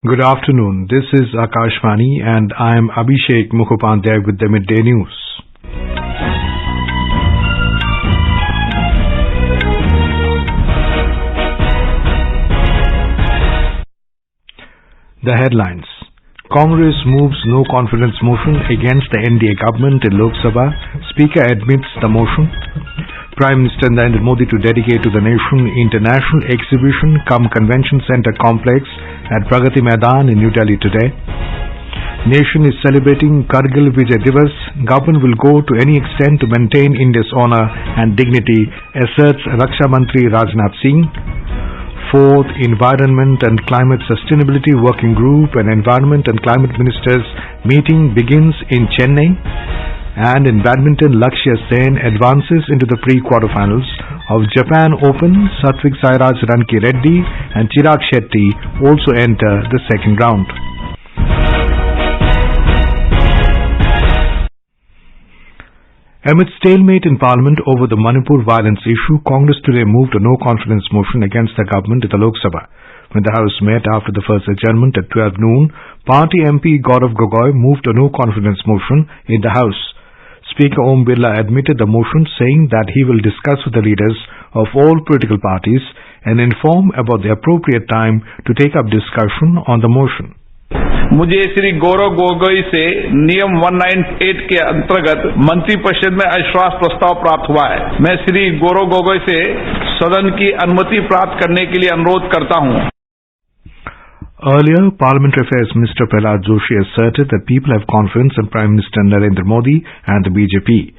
Good afternoon. This is Akashvani and I am Abhishek Mukhopadhyay with the Midday News. The headlines. Congress moves no confidence motion against the NDA government in Lok Sabha. Speaker admits the motion. Prime Minister Narendra Modi to dedicate to the nation International Exhibition-cum-Convention Center complex at Pragati Maidan in New Delhi today. Nation is celebrating Kargil Vijay Diwas. Government will go to any extent to maintain India's honor and dignity, asserts Raksha Mantri Rajnath Singh. Fourth Environment and Climate Sustainability Working Group and Environment and Climate Ministers meeting begins in Chennai. And in Badminton, Lakshya Sen advances into the pre-quarterfinals of Japan Open. Satwiksairaj, Rankireddy and Chirag Shetty also enter the second round. Amid stalemate in Parliament over the Manipur violence issue, Congress today moved a no-confidence motion against the government in the Lok Sabha. When the House met after the first adjournment at 12 noon, Party MP Gaurav Gogoi moved a no-confidence motion in the House. Speaker Om Birla admitted the motion, saying that he will discuss with the leaders of all political parties and inform about the appropriate time to take up discussion on the motion. मुझे श्री गौरव गोगोई से नियम 198 के अंतर्गत मंत्रिपरिषद में अविश्वास प्रस्ताव प्राप्त हुआ है। मैं श्री गौरव गोगोई से सदन की अनुमति प्राप्त करने के लिए अनुरोध करता हूं। Earlier, Parliamentary Affairs Minister Prahlad Joshi asserted that people have confidence in Prime Minister Narendra Modi and the BJP.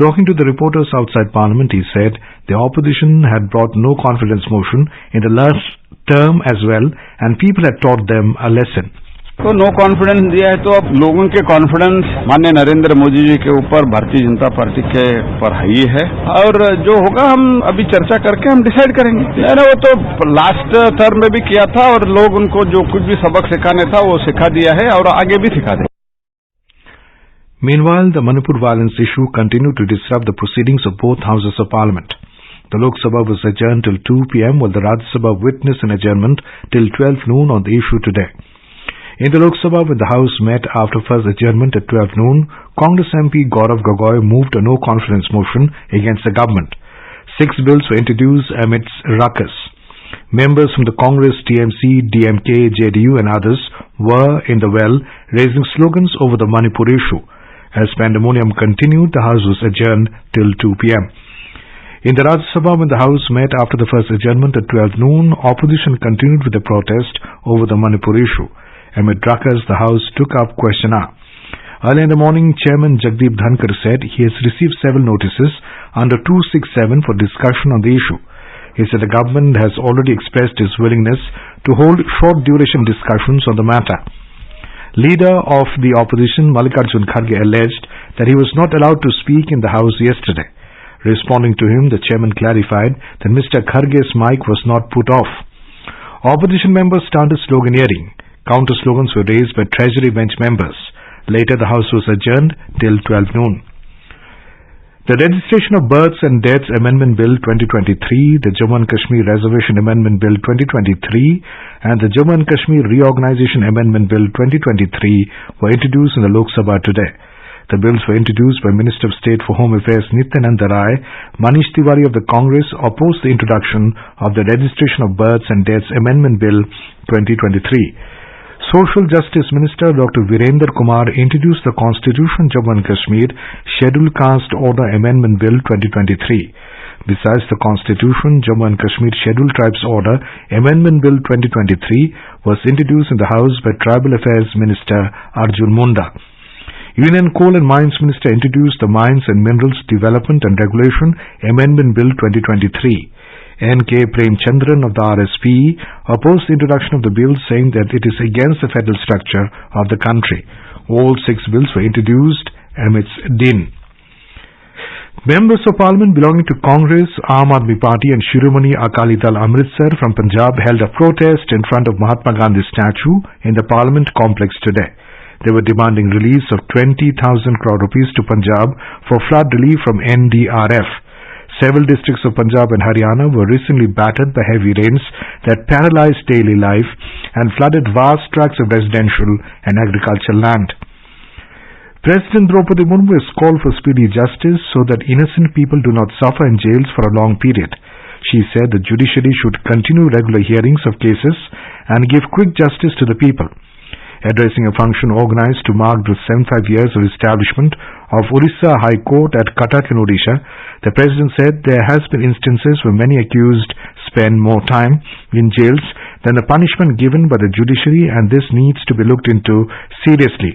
Talking to the reporters outside Parliament, he said the opposition had brought no confidence motion in the last term as well and people had taught them a lesson. तो no confidence दिया है तो अब लोगों के confidence माननीय नरेंद्र मोदी जी के ऊपर भारतीय जनता पार्टी के ऊपर हाई है और जो होगा हम अभी चर्चा करके हम डिसाइड करेंगे। यानी वो तो लास्ट टर्म में भी किया था और लोग उनको जो कुछ भी सबक सिखाने था वो सिखा दिया है और आगे भी सिखा दें। Meanwhile, the Manipur violence issue continued to disrupt the proceedings of both houses of Parliament. The Lok Sabha was adjourned till 2 p.m. while the Rajya Sabha witnessed an adjournment till 12 noon on the issue today. In the Lok Sabha, when the House met after first adjournment at 12 noon, Congress MP Gaurav Gogoi moved a no-confidence motion against the government. 6 bills were introduced amidst ruckus. Members from the Congress, TMC, DMK, JDU and others were in the well, raising slogans over the Manipur issue. As pandemonium continued, the House was adjourned till 2 p.m. In the Rajya Sabha, when the House met after the first adjournment at 12 noon, opposition continued with the protest over the Manipur issue. Amid ruckus, the House took up question hour. Early in the morning, Chairman Jagdeep Dhankar said he has received several notices under 267 for discussion on the issue. He said the government has already expressed its willingness to hold short-duration discussions on the matter. Leader of the opposition, Mallikarjun Kharge, alleged that he was not allowed to speak in the House yesterday. Responding to him, the chairman clarified that Mr. Kharge's mic was not put off. Opposition members started sloganeering. Counter slogans were raised by Treasury bench members. Later, the House was adjourned till 12 noon. The Registration of Births and Deaths Amendment Bill 2023, the Jammu and Kashmir Reservation Amendment Bill 2023 and the Jammu and Kashmir Reorganization Amendment Bill 2023 were introduced in the Lok Sabha today. The bills were introduced by Minister of State for Home Affairs Nityananda Rai. Manish Tiwari of the Congress opposed the introduction of the Registration of Births and Deaths Amendment Bill 2023. Social Justice Minister Dr. Virender Kumar introduced the Constitution Jammu and Kashmir Scheduled Caste Order Amendment Bill 2023. Besides the Constitution, Jammu and Kashmir Scheduled Tribes Order Amendment Bill 2023 was introduced in the House by Tribal Affairs Minister Arjun Munda. Union Coal and Mines Minister introduced the Mines and Minerals Development and Regulation Amendment Bill 2023. N.K. Premchandran of the RSP opposed the introduction of the bill, saying that it is against the federal structure of the country. All 6 bills were introduced amidst din. Members of Parliament belonging to Congress, Aam Aadmi Party and Shiromani Akali Dal Amritsar from Punjab held a protest in front of Mahatma Gandhi statue in the Parliament complex today. They were demanding release of 20,000 crore rupees to Punjab for flood relief from NDRF. Several districts of Punjab and Haryana were recently battered by heavy rains that paralyzed daily life and flooded vast tracts of residential and agricultural land. President Draupadi Murmu has called for speedy justice so that innocent people do not suffer in jails for a long period. She said the judiciary should continue regular hearings of cases and give quick justice to the people. Addressing a function organized to mark the 75 years of establishment of Orissa High Court at Cuttack in Odisha, the President said there has been instances where many accused spend more time in jails than the punishment given by the judiciary, and this needs to be looked into seriously.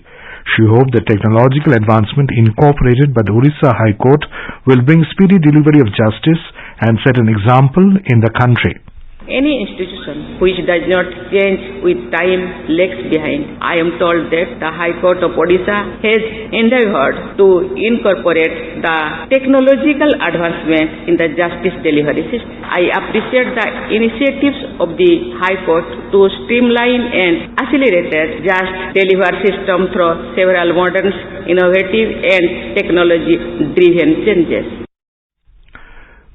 She hoped that technological advancement incorporated by the Orissa High Court will bring speedy delivery of justice and set an example in the country. Any institution which does not change with time lags behind. I am told that the High Court of Odisha has endeavored to incorporate the technological advancement in the justice delivery system. I appreciate the initiatives of the High Court to streamline and accelerate just delivery system through several modern, innovative and technology-driven changes.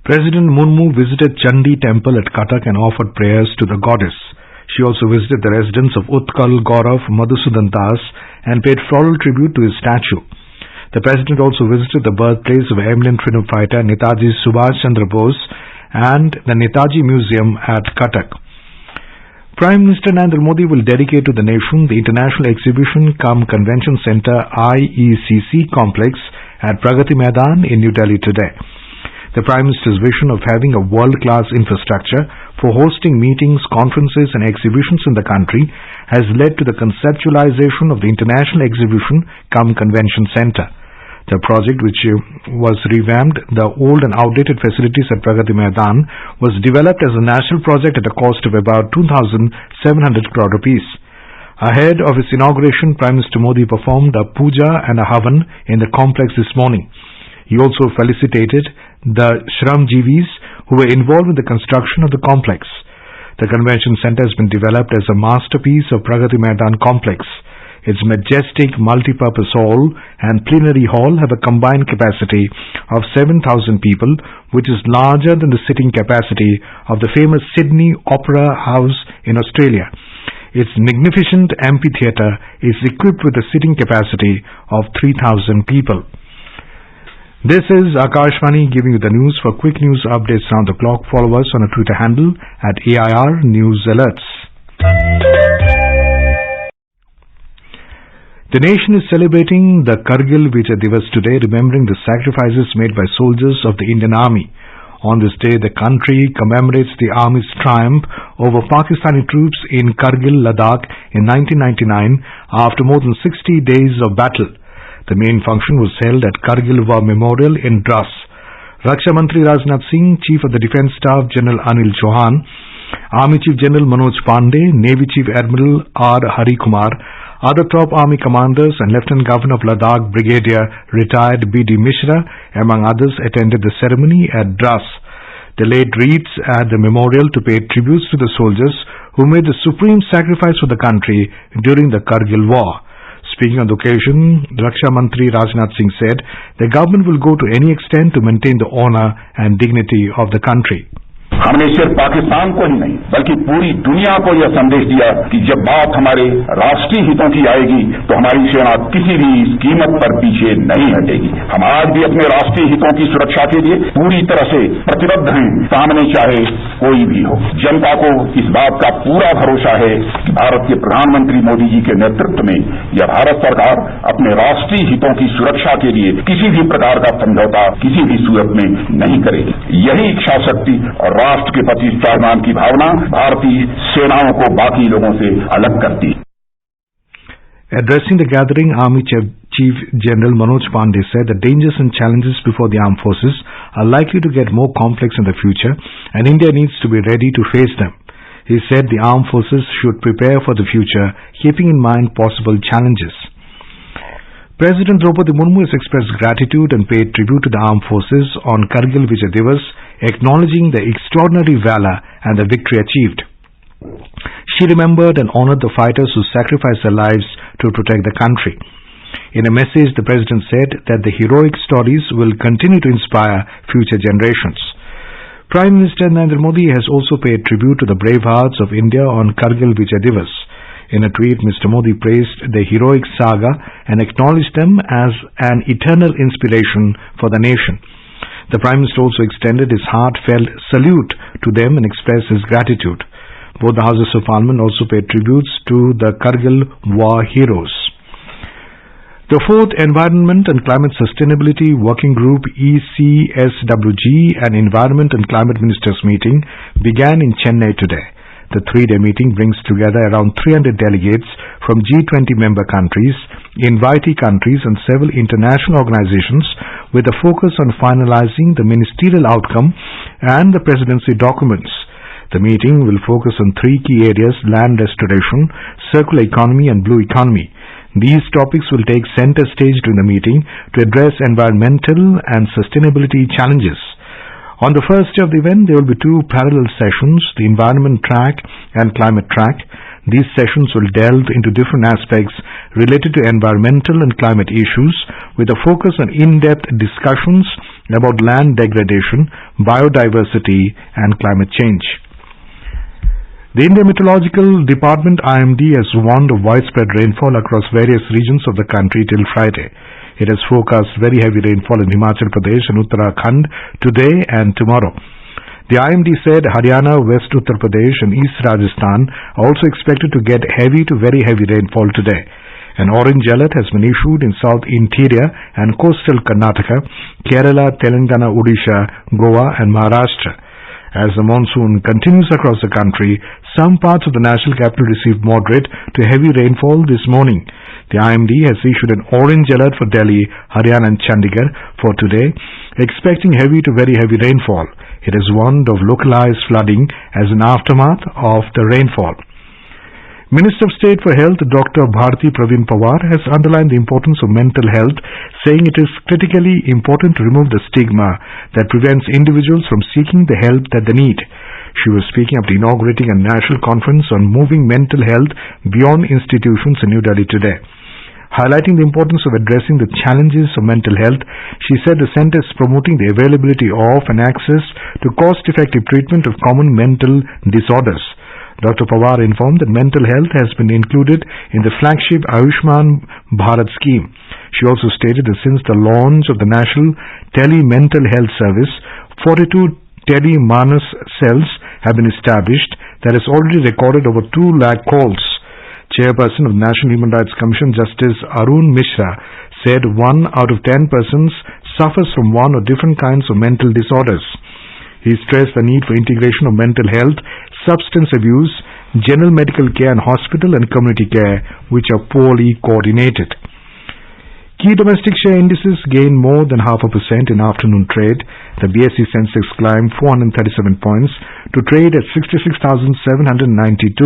President Murmu visited Chandi temple at Cuttack and offered prayers to the goddess. She also visited the residence of Utkal Gaurav Madhusudan Das and paid floral tribute to his statue. The President also visited the birthplace of eminent freedom fighter Netaji Subhash Chandra Bose and the Netaji Museum at Cuttack. Prime Minister Narendra Modi will dedicate to the nation the International Exhibition-cum-Convention Centre IECC complex at Pragati Maidan in New Delhi today. The Prime Minister's vision of having a world-class infrastructure for hosting meetings, conferences and exhibitions in the country has led to the conceptualization of the International Exhibition-cum-Convention Centre. The project, which was revamped the old and outdated facilities at Pragati Maidan, was developed as a national project at a cost of about 2,700 crore rupees. Ahead of its inauguration, Prime Minister Modi performed a puja and a havan in the complex this morning. He also felicitated the Shramjeevis who were involved in the construction of the complex. The convention center has been developed as a masterpiece of Pragati Maidan complex. Its majestic multi-purpose hall and plenary hall have a combined capacity of 7,000 people, which is larger than the sitting capacity of the famous Sydney Opera House in Australia. Its magnificent amphitheatre is equipped with a sitting capacity of 3,000 people. This is Akashvani giving you the news. For quick news updates round the clock, follow us on our Twitter handle at AIR News Alerts. The nation is celebrating the Kargil Vijay Diwas today, remembering the sacrifices made by soldiers of the Indian Army. On this day, the country commemorates the Army's triumph over Pakistani troops in Kargil, Ladakh in 1999 after more than 60 days of battle. The main function was held at Kargil War Memorial in Dras. Raksha Mantri Rajnath Singh, Chief of the Defence Staff General Anil Chauhan, Army Chief General Manoj Pandey, Navy Chief Admiral R. Hari Kumar, other top Army commanders and Lieutenant Governor of Ladakh Brigadier Retired B.D. Mishra, among others, attended the ceremony at Dras. They laid wreaths at the memorial to pay tributes to the soldiers who made the supreme sacrifice for the country during the Kargil War. Speaking on the occasion, Raksha Mantri Rajnath Singh said the government will go to any extent to maintain the honor and dignity of the country. हमने सिर्फ पाकिस्तान को ही नहीं बल्कि पूरी दुनिया को यह संदेश दिया कि जब बात हमारे राष्ट्रीय हितों की आएगी तो हमारी सेना किसी भी कीमत पर पीछे नहीं हटेगी। हम आज भी अपने राष्ट्रीय हितों की सुरक्षा के लिए पूरी तरह से प्रतिबद्ध हैं, सामने चाहे कोई भी हो। जनता को इस बात का पूरा भरोसा है कि भारत के प्रधानमंत्री मोदी जी के नेतृत्व में यह भारत सरकार अपने राष्ट्रीय हितों की सुरक्षा के लिए किसी भी प्रकार का समझौता किसी भी सूरत में नहीं करेगी। यही इच्छा शक्ति और राष्ट्र के प्रति स्वाभिमान की भावना भारतीय सेनाओं को बाकी लोगों से अलग करती है। Addressing the gathering, Army Chief General Manoj Pandey said the dangers and challenges before the armed forces are likely to get more complex in the future and India needs to be ready to face them. He said the armed forces should prepare for the future, keeping in mind possible challenges. President Draupadi Murmu has expressed gratitude and paid tribute to the armed forces on Kargil Vijay Diwas, acknowledging the extraordinary valor and the victory achieved. She remembered and honored the fighters who sacrificed their lives to protect the country. In a message, the President said that the heroic stories will continue to inspire future generations. Prime Minister Narendra Modi has also paid tribute to the brave hearts of India on Kargil Vijay Diwas. In a tweet, Mr. Modi praised the heroic saga and acknowledged them as an eternal inspiration for the nation. The Prime Minister also extended his heartfelt salute to them and expressed his gratitude. Both the Houses of Parliament also paid tributes to the Kargil war heroes. The 4th Environment and Climate Sustainability Working Group ECSWG and Environment and Climate Ministers meeting began in Chennai today. The 3-day meeting brings together around 300 delegates from G20 member countries, invitee countries and several international organizations with a focus on finalizing the ministerial outcome and the presidency documents. The meeting will focus on 3 key areas: land restoration, circular economy and blue economy. These topics will take center stage during the meeting to address environmental and sustainability challenges. On the first day of the event, there will be 2 parallel sessions, the environment track and climate track. These sessions will delve into different aspects related to environmental and climate issues with a focus on in-depth discussions about land degradation, biodiversity and climate change. The Indian Meteorological Department IMD has warned of widespread rainfall across various regions of the country till Friday. It has forecast very heavy rainfall in Himachal Pradesh and Uttarakhand today and tomorrow. The IMD said Haryana, West Uttar Pradesh and East Rajasthan are also expected to get heavy to very heavy rainfall today. An orange alert has been issued in South Interior and coastal Karnataka, Kerala, Telangana, Odisha, Goa and Maharashtra. As the monsoon continues across the country, some parts of the national capital received moderate to heavy rainfall this morning. The IMD has issued an orange alert for Delhi, Haryana and Chandigarh for today, expecting heavy to very heavy rainfall. It has warned of localized flooding as an aftermath of the rainfall. Minister of State for Health Dr. Bharti Praveen Pawar has underlined the importance of mental health, saying it is critically important to remove the stigma that prevents individuals from seeking the help that they need. She was speaking after inaugurating a national conference on moving mental health beyond institutions in New Delhi today. Highlighting the importance of addressing the challenges of mental health, she said the centre is promoting the availability of and access to cost-effective treatment of common mental disorders. Dr. Pawar informed that mental health has been included in the flagship Ayushman Bharat scheme. She also stated that since the launch of the National Tele-Mental Health Service, 42 Tele-Manas cells have been established that has already recorded over 2 lakh calls. Chairperson of the National Human Rights Commission, Justice Arun Mishra, said 1 out of 10 persons suffers from one or different kinds of mental disorders. He stressed the need for integration of mental health, substance abuse, general medical care and hospital and community care, which are poorly coordinated. Key domestic share indices gained more than 0.5% in afternoon trade. The BSE Sensex climbed 437 points to trade at 66,792.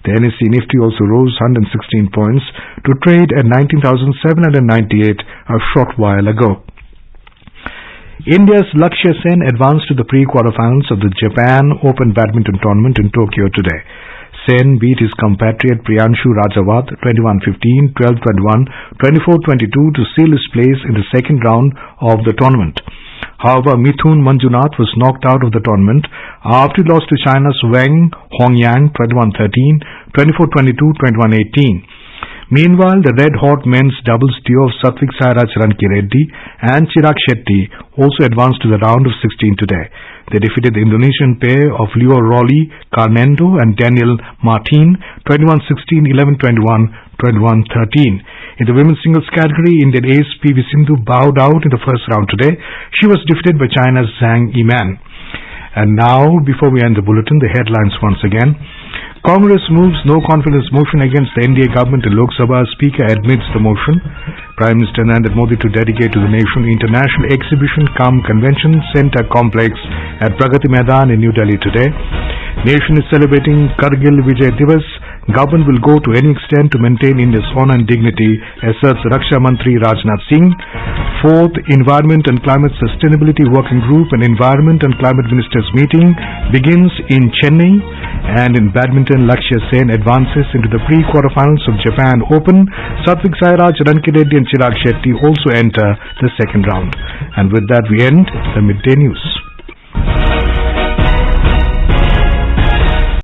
The NSE Nifty also rose 116 points to trade at 19,798 a short while ago. India's Lakshya Sen advanced to the pre-quarterfinals of the Japan Open Badminton Tournament in Tokyo today. Sen beat his compatriot Priyanshu Rajawat 21-15, 12-21, 24-22 to seal his place in the second round of the tournament. However, Mithun Manjunath was knocked out of the tournament after he lost to China's Wang Hongyang 21-13, 24-22, 21-18. Meanwhile, the red-hot men's doubles duo of Satwiksairaj Rankireddy and Chirag Shetty also advanced to the round of 16 today. They defeated the Indonesian pair of Leo Rolly Carnendo and Daniel Martin 21-16, 11-21, 21-13. In the women's singles category, Indian ace PV Sindhu bowed out in the first round today. She was defeated by China's Zhang Yiman. And now, before we end the bulletin, the headlines once again. Congress moves no confidence motion against the NDA government in Lok Sabha. Speaker admits the motion. Prime Minister Narendra Modi to dedicate to the nation International Exhibition-cum-Convention Center Complex at Pragati Maidan in New Delhi today. Nation is celebrating Kargil Vijay Diwas. Government will go to any extent to maintain India's honor and dignity, asserts Raksha Mantri Rajnath Singh. 4th Environment and Climate Sustainability Working Group and Environment and Climate Ministers meeting begins in Chennai. And in badminton, Lakshya Sen advances into the pre-quarterfinals of Japan Open. Satwiksairaj, Rankireddy and Chirag Shetty also enter the second round. And with that we end the midday news.